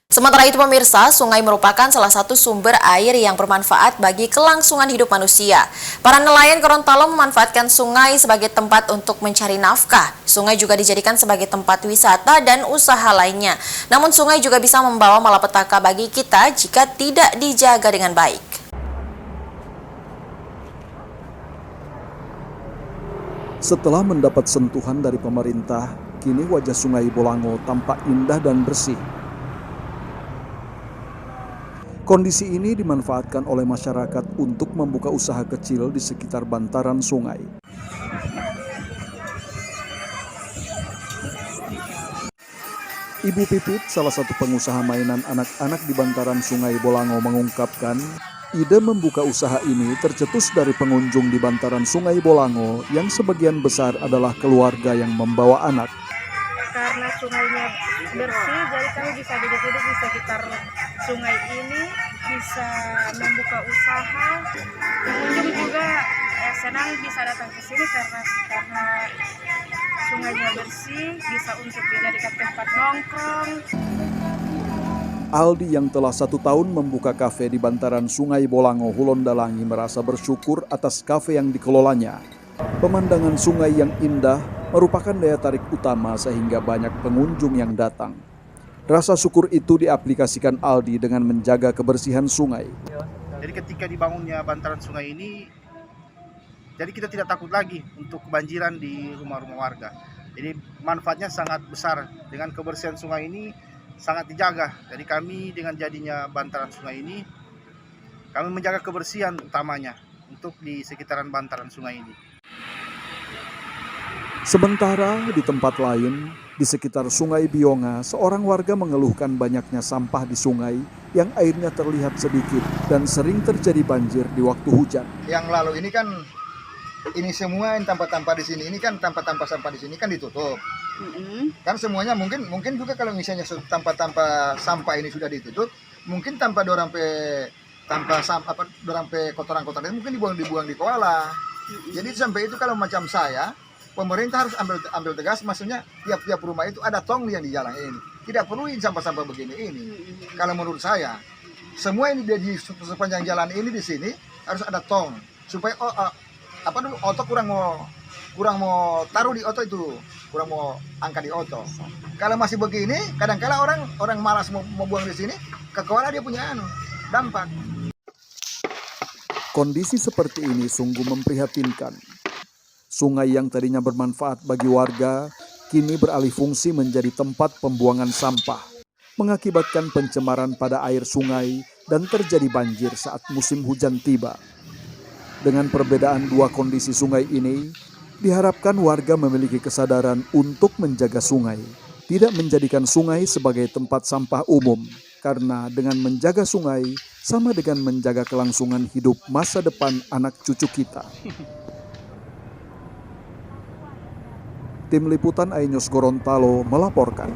Sementara itu pemirsa, sungai merupakan salah satu sumber air yang bermanfaat bagi kelangsungan hidup manusia. Para nelayan Gorontalo memanfaatkan sungai sebagai tempat untuk mencari nafkah. Sungai juga dijadikan sebagai tempat wisata dan usaha lainnya. Namun sungai juga bisa membawa malapetaka bagi kita jika tidak dijaga dengan baik. Setelah mendapat sentuhan dari pemerintah, kini wajah Sungai Bolango tampak indah dan bersih. Kondisi ini dimanfaatkan oleh masyarakat untuk membuka usaha kecil di sekitar bantaran sungai. Ibu Pipit, salah satu pengusaha mainan anak-anak di bantaran Sungai Bolango, mengungkapkan ide membuka usaha ini tercetus dari pengunjung di bantaran Sungai Bolango yang sebagian besar adalah keluarga yang membawa anak. Karena sungainya bersih, jadi kami bisa duduk-duduk di sekitar sungai ini, bisa membuka usaha. Pengunjung juga senang bisa datang ke sini karena sungainya bersih, bisa untuk dijadikan tempat nongkrong. Aldi yang telah 1 tahun membuka kafe di bantaran Sungai Bolango, Hulondalangi, merasa bersyukur atas kafe yang dikelolanya. Pemandangan sungai yang indah merupakan daya tarik utama sehingga banyak pengunjung yang datang. Rasa syukur itu diaplikasikan Aldi dengan menjaga kebersihan sungai. Jadi ketika dibangunnya bantaran sungai ini, jadi kita tidak takut lagi untuk kebanjiran di rumah-rumah warga. Jadi manfaatnya sangat besar, dengan kebersihan sungai ini sangat dijaga. Jadi kami dengan jadinya bantaran sungai ini, kami menjaga kebersihan utamanya untuk di sekitaran bantaran sungai ini. Sementara di tempat lain, di sekitar Sungai Bionga, seorang warga mengeluhkan banyaknya sampah di sungai yang airnya terlihat sedikit dan sering terjadi banjir di waktu hujan. Yang lalu ini kan, ini semua yang tanpa-tanpa di sini, ini kan tanpa-tanpa sampah di sini kan ditutup. Kan semuanya mungkin juga kalau misalnya tanpa sampah ini sudah ditutup, mungkin tanpa dorang kotoran-kotoran mungkin dibuang di koala. Jadi sampai itu kalau macam saya, pemerintah harus ambil tegas, maksudnya tiap rumah itu ada tong yang di jalan ini. Tidak perlu sampah-sampah begini ini. Kalau menurut saya, semua ini di sepanjang jalan ini di sini harus ada tong supaya oto kurang mau taruh di oto itu, kurang mau angkat di oto. Kalau masih begini, kadang-kala orang malas mau buang di sini, ke koala dia punya dampak. Kondisi seperti ini sungguh memprihatinkan. Sungai yang tadinya bermanfaat bagi warga, kini beralih fungsi menjadi tempat pembuangan sampah, mengakibatkan pencemaran pada air sungai dan terjadi banjir saat musim hujan tiba. Dengan perbedaan dua kondisi sungai ini, diharapkan warga memiliki kesadaran untuk menjaga sungai, tidak menjadikan sungai sebagai tempat sampah umum, karena dengan menjaga sungai sama dengan menjaga kelangsungan hidup masa depan anak cucu kita. Tim Liputan iNews Gorontalo melaporkan.